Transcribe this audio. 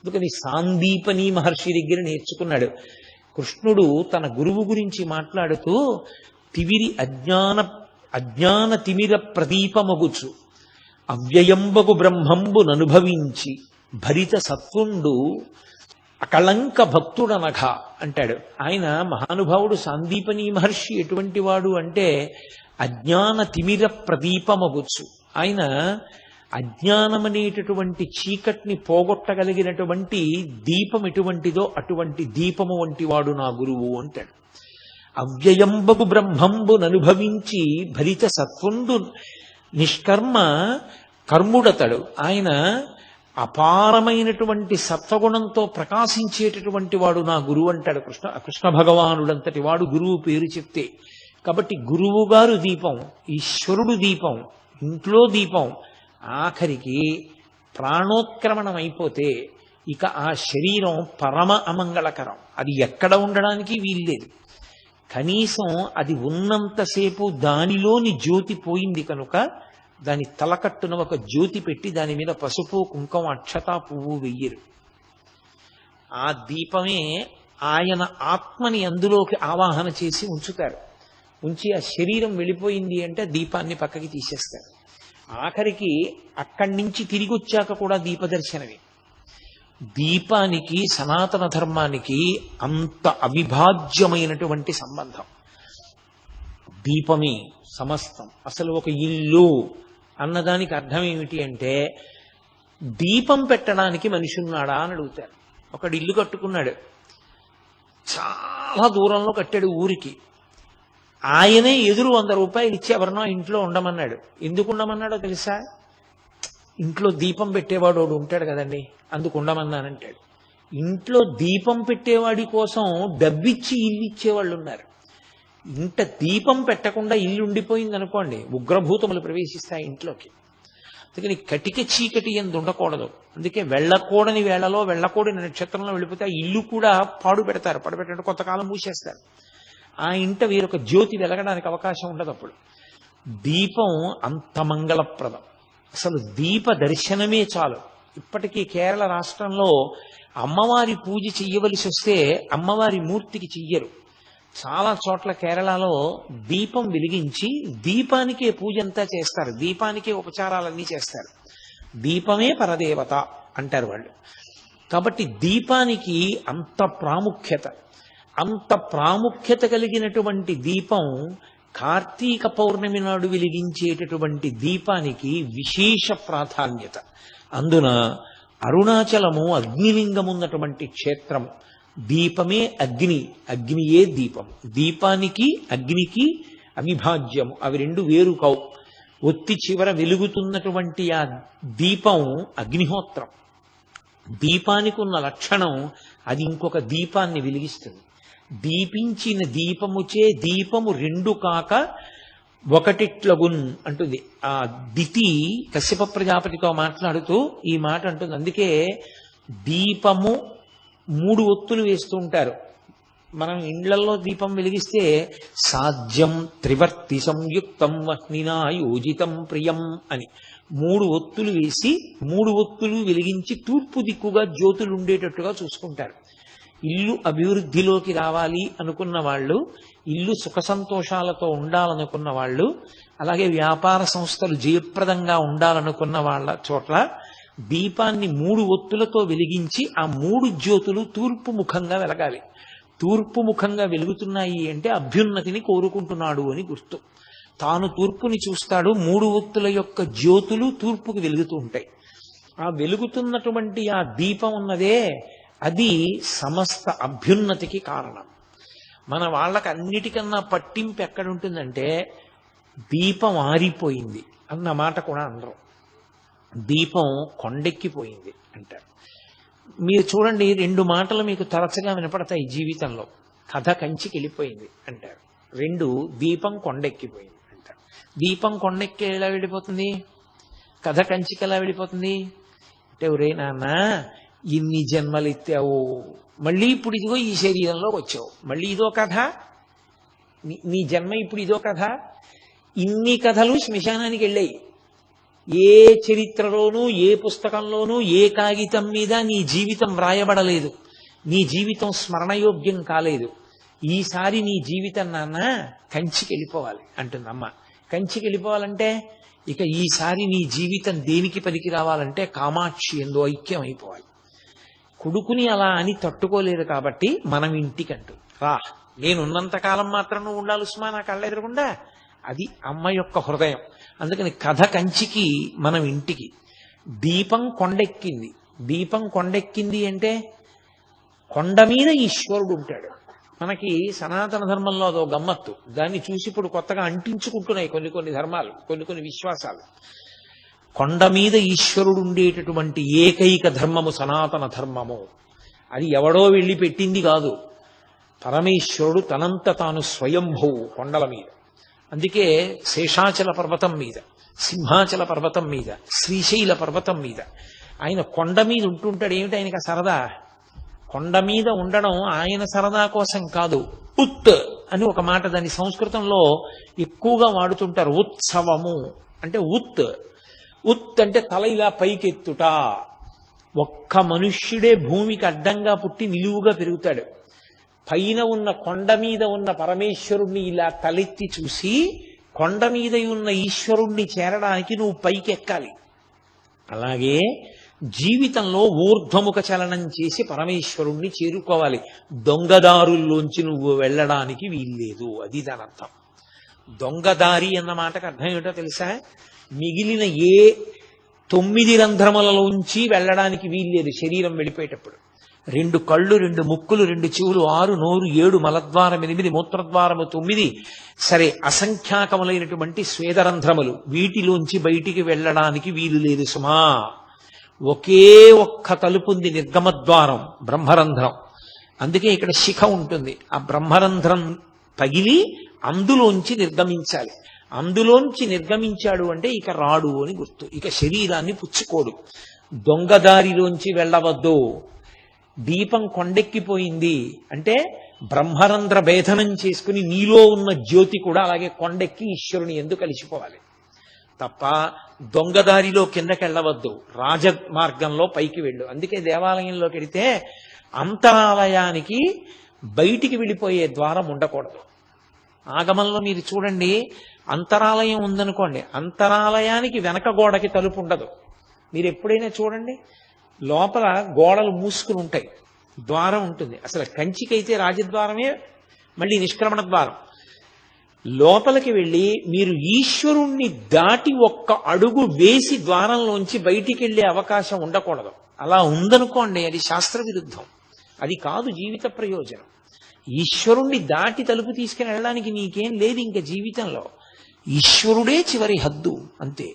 అందుకని సాందీపని మహర్షి దగ్గర నేర్చుకున్నాడు. కృష్ణుడు తన గురువు గురించి మాట్లాడుతూ తివిరి అజ్ఞాన తిమిర ప్రదీపమగుచు అవ్యయంబగు బ్రహ్మంబు ననుభవించి భరిత సత్వుండు అకళంక భక్తుడనఘ అంటాడు. ఆయన మహానుభావుడు సాందీపని మహర్షి ఎటువంటి వాడు అంటే అజ్ఞాన తిమిర ప్రదీపమగుచు. ఆయన అజ్ఞానమనేటటువంటి చీకటిని పోగొట్టగలిగినటువంటి దీపం ఎటువంటిదో అటువంటి దీపము వంటి వాడు నా గురువు అంటాడు. అవ్యయంబగు బ్రహ్మంబు ననుభవించి భరిత సత్వుండు నిష్కర్మ కర్ముడతడు. ఆయన అపారమైనటువంటి సత్వగుణంతో ప్రకాశించేటటువంటి వాడు నా గురువు అంటాడు కృష్ణ భగవానుడంతటి వాడు గురువు పేరు చెప్తే. కాబట్టి గురువు గారు దీపం, ఈశ్వరుడు దీపం, ఇంట్లో దీపం. ఆఖరికి ప్రాణోత్క్రమణం అయిపోతే ఇక ఆ శరీరం పరమ అమంగళకరం. అది ఎక్కడ ఉండడానికి వీల్లేదు. కనీసం అది ఉన్నంతసేపు దానిలోని జ్యోతి పోయింది కనుక దాని తలకట్టున ఒక జ్యోతి పెట్టి దాని మీద పసుపు కుంకం అక్షత పువ్వు వెయ్యరు. ఆ దీపమే ఆయన ఆత్మని అందులోకి ఆవాహన చేసి ఉంచుతారు. ఉంచి ఆ శరీరం వెళ్ళిపోయింది అంటే దీపాన్ని పక్కకి తీసేస్తారు. ఆఖరికి అక్కడి నుంచి తిరిగి వచ్చాక కూడా దీపదర్శనమే. దీపానికి సనాతన ధర్మానికి అంత అవిభాజ్యమైనటువంటి సంబంధం. దీపమే సమస్తం. అసలు ఒక ఇల్లు అన్నదానికి అర్థం ఏమిటి అంటే దీపం పెట్టడానికి మనిషి ఉన్నాడా అని అడుగుతారు. ఒకడు ఇల్లు కట్టుకున్నాడు, చాలా దూరంలో కట్టాడు ఊరికి. ఆయనే ఎదురు 100 రూపాయలు ఇచ్చి ఎవరినో ఇంట్లో ఉండమన్నాడు. ఎందుకు ఉండమన్నాడో తెలుసా? ఇంట్లో దీపం పెట్టేవాడు వాడు ఉంటాడు కదండి, అందుకు ఉండమన్నానంటాడు. ఇంట్లో దీపం పెట్టేవాడి కోసం డబ్బిచ్చి ఇల్లు ఇచ్చేవాళ్ళు ఉన్నారు. ఇంట దీపం పెట్టకుండా ఇల్లు ఉండిపోయింది అనుకోండి, ఉగ్రభూతములు ప్రవేశిస్తాయి ఇంట్లోకి. అందుకని కటిక చీకటి ఎందు ఉండకూడదు. అందుకే వెళ్ళకూడని వేళలో వెళ్ళకూడని నక్షత్రంలో వెళ్ళిపోతే ఆ ఇల్లు కూడా పాడు పెడతారు. పడబెట్టే కొంతకాలం మూసేస్తారు. ఆ ఇంట వీరొక జ్యోతి వెలగడానికి అవకాశం ఉండదు. అప్పుడు దీపం అంత మంగళప్రదం. అసలు దీప దర్శనమే చాలు. ఇప్పటికీ కేరళ రాష్ట్రంలో అమ్మవారి పూజ చెయ్యవలసి వస్తే అమ్మవారి మూర్తికి చెయ్యరు. చాలా చోట్ల కేరళలో దీపం వెలిగించి దీపానికే పూజ అంతా చేస్తారు, దీపానికే ఉపచారాలన్నీ చేస్తారు. దీపమే పరదేవత అంటారు వాళ్ళు. కాబట్టి దీపానికి అంత ప్రాముఖ్యత. అంత ప్రాముఖ్యత కలిగినటువంటి దీపం కార్తీక పౌర్ణమి నాడు వెలిగించేటటువంటి దీపానికి విశేష ప్రాధాన్యత. అందున అరుణాచలము అగ్నిలింగం ఉన్నటువంటి క్షేత్రము. దీపమే అగ్ని, అగ్నియే దీపం. దీపానికి అగ్నికి అవిభాజ్యము. అవి రెండు వేరు కావు. ఒత్తి చివర వెలుగుతున్నటువంటి ఆ దీపం అగ్నిహోత్రం. దీపానికి ఉన్న లక్షణం అది ఇంకొక దీపాన్ని వెలిగిస్తుంది. దీపించిన దీపముచే దీపము రెండు కాక ఒకటిట్లగున్ అంటుంది. ఆ దితి కశ్యప ప్రజాపతితో మాట్లాడుతూ ఈ మాట అంటుంది. అందుకే దీపము 3 ఒత్తులు వేస్తూ ఉంటారు. మనం ఇండ్లలో దీపం వెలిగిస్తే సాధ్యం త్రివర్తి సంయుక్తం వహ్నినా యోజితం ప్రియం అని 3 ఒత్తులు వేసి 3 ఒత్తులు వెలిగించి తూర్పు దిక్కుగా జ్యోతులు ఉండేటట్టుగా చూసుకుంటారు. ఇల్లు అభివృద్ధిలోకి రావాలి అనుకున్న వాళ్ళు, ఇల్లు సుఖ సంతోషాలతో ఉండాలనుకున్న వాళ్ళు, అలాగే వ్యాపార సంస్థలు జయప్రదంగా ఉండాలనుకున్న వాళ్ళ చోట్ల దీపాన్ని 3 ఒత్తులతో వెలిగించి ఆ 3 జ్యోతులు తూర్పు ముఖంగా వెలగాలి. తూర్పు ముఖంగా వెలుగుతున్నాయి అంటే అభ్యున్నతిని కోరుకుంటున్నాడు అని గుర్తు. తాను తూర్పుని చూస్తాడు. 3 ఒత్తుల యొక్క జ్యోతులు తూర్పుకు వెలుగుతూ ఉంటాయి. ఆ వెలుగుతున్నటువంటి ఆ దీపం ఉన్నదే అది సమస్త అభ్యున్నతికి కారణం. మన వాళ్ళకి అన్నిటికన్నా పట్టింపు ఎక్కడుంటుందంటే దీపం ఆరిపోయింది అన్న మాట కూడా అనరు. దీపం కొండెక్కిపోయింది అంటారు. మీరు చూడండి, 2 మాటలు మీకు తరచుగా వినపడతాయి జీవితంలో. కథ కంచికి వెళ్ళిపోయింది అంటారు. 2 దీపం కొండెక్కిపోయింది అంటారు. దీపం కొండెక్కి ఎలా వెళ్ళిపోతుంది? కథ కంచికి ఎలా వెళ్ళిపోతుంది అంటే, ఒరే నాన్న ఇన్ని జన్మలు ఎత్తావు, మళ్ళీ ఇప్పుడు ఇదిగో ఈ శరీరంలోకి వచ్చావు, మళ్ళీ ఇదో కథ, నీ జన్మ ఇప్పుడు ఇదో కథ. ఇన్ని కథలు శ్మశానానికి వెళ్ళాయి. ఏ చరిత్రలోనూ ఏ పుస్తకంలోనూ ఏ కాగితం మీద నీ జీవితం వ్రాయబడలేదు, నీ జీవితం స్మరణయోగ్యం కాలేదు. ఈసారి నీ జీవితం నాన్న కంచికి వెళ్ళిపోవాలి అంటుంది అమ్మ. కంచికి వెళ్ళిపోవాలంటే ఇక ఈసారి నీ జీవితం దేనికి పనికి రావాలంటే కామాక్షి ఎందో ఐక్యం అయిపోవాలి. కొడుకుని అలా అని తట్టుకోలేదు కాబట్టి మనం ఇంటికంటూ రా, నేనున్నంతకాలం మాత్రం నువ్వు ఉండాలి ఉస్మా నా కళ్ళ ఎదురకుండా. అది అమ్మ యొక్క హృదయం. అందుకని కథ కంచికి, మనం ఇంటికి. దీపం కొండెక్కింది. దీపం కొండెక్కింది అంటే కొండ మీద ఈశ్వరుడు ఉంటాడు. మనకి సనాతన ధర్మంలో అదో గమ్మత్తు. దాన్ని చూసి ఇప్పుడు కొత్తగా అంటించుకుంటున్నాయి కొన్ని కొన్ని ధర్మాలు, కొన్ని కొన్ని విశ్వాసాలు. కొండ మీద ఈశ్వరుడు ఉండేటటువంటి ఏకైక ధర్మము సనాతన ధర్మము. అది ఎవడో వెళ్ళి పెట్టింది కాదు. పరమేశ్వరుడు తనంత తాను స్వయంభువు కొండల మీద. అందుకే శేషాచల పర్వతం మీద, సింహాచల పర్వతం మీద, శ్రీశైల పర్వతం మీద ఆయన కొండ మీద ఉంటుంటాడు. ఏమిటి ఆయనకి సరదా? కొండ మీద ఉండడం ఆయన సరదా కోసం కాదు. ఉత్ అని ఒక మాట, దాన్ని సంస్కృతంలో ఎక్కువగా వాడుతుంటారు. ఉత్సవము అంటే ఉత్. ఉత్ అంటే తల ఇలా పైకెత్తుట. ఒక్క మనుష్యుడే భూమికి అడ్డంగా పుట్టి నిలువుగా పెరుగుతాడు. పైన ఉన్న కొండ మీద ఉన్న పరమేశ్వరుణ్ణి ఇలా తలెత్తి చూసి కొండ మీద ఉన్న ఈశ్వరుణ్ణి చేరడానికి నువ్వు పైకి ఎక్కాలి. అలాగే జీవితంలో ఊర్ధ్వముఖ చలనం చేసి పరమేశ్వరుణ్ణి చేరుకోవాలి. దొంగదారుల్లోంచి నువ్వు వెళ్ళడానికి వీల్లేదు. అది దాని అర్థం. దొంగదారి అన్న మాటకు అర్థం ఏమిటో తెలుసా? మిగిలిన ఏ 9 రంధ్రములలోంచి వెళ్ళడానికి వీల్లేదు శరీరం వెళ్ళిపోయేటప్పుడు. 2 కళ్ళు, 2 ముక్కులు, 2 చెవులు, 6 నోరు, 7 మలద్వారం, 8 మూత్రద్వారము, 9 సరే అసంఖ్యాకములైనటువంటి స్వేదరంధ్రములు. వీటిలోంచి బయటికి వెళ్ళడానికి వీలు లేదు సుమా. ఒకే ఒక్క తలుపు ఉంది, నిర్గమద్వారం, బ్రహ్మరంధ్రం. అందుకే ఇక్కడ శిఖ ఉంటుంది. ఆ బ్రహ్మరంధ్రం పగిలి అందులోంచి నిర్గమించాలి. అందులోంచి నిర్గమించాడు అంటే ఇక రాడు అని గుర్తు. ఇక శరీరాన్ని పుచ్చుకోడు. దొంగదారిలోంచి వెళ్ళవద్దు. దీపం కొండెక్కిపోయింది అంటే బ్రహ్మరంధ్ర భేదనం చేసుకుని నీలో ఉన్న జ్యోతి కూడా అలాగే కొండెక్కి ఈశ్వరుని ఎందుకు కలిసిపోవాలి తప్ప దొంగదారిలో కిందకెళ్ళవద్దు. రాజమార్గంలో పైకి వెళ్ళు. అందుకే దేవాలయంలోకి వెళితే అంతరాలయానికి బయటికి వెళ్ళిపోయే ద్వారం ఉండకూడదు. ఆగమంలో మీరు చూడండి, అంతరాలయం ఉందనుకోండి, అంతరాలయానికి వెనక గోడకి తలుపు ఉండదు. మీరు ఎప్పుడైనా చూడండి, లోపల గోడలు మూసుకుని ఉంటాయి, ద్వారం ఉంటుంది. అసలు కంచికైతే రాజద్వారమే మళ్ళీ నిష్క్రమణ ద్వారం. లోపలికి వెళ్ళి మీరు ఈశ్వరుణ్ణి దాటి ఒక్క అడుగు వేసి ద్వారంలోంచి బయటికి వెళ్ళే అవకాశం ఉండకూడదు. అలా ఉందనుకోండి, అది శాస్త్ర విరుద్ధం. అది కాదు జీవిత ప్రయోజనం. ఈశ్వరుణ్ణి దాటి తలుపు తీసుకుని వెళ్ళడానికి నీకేం లేదు ఇంకా జీవితంలో. ఈశ్వరుడే చివరి హద్దు, అంతే.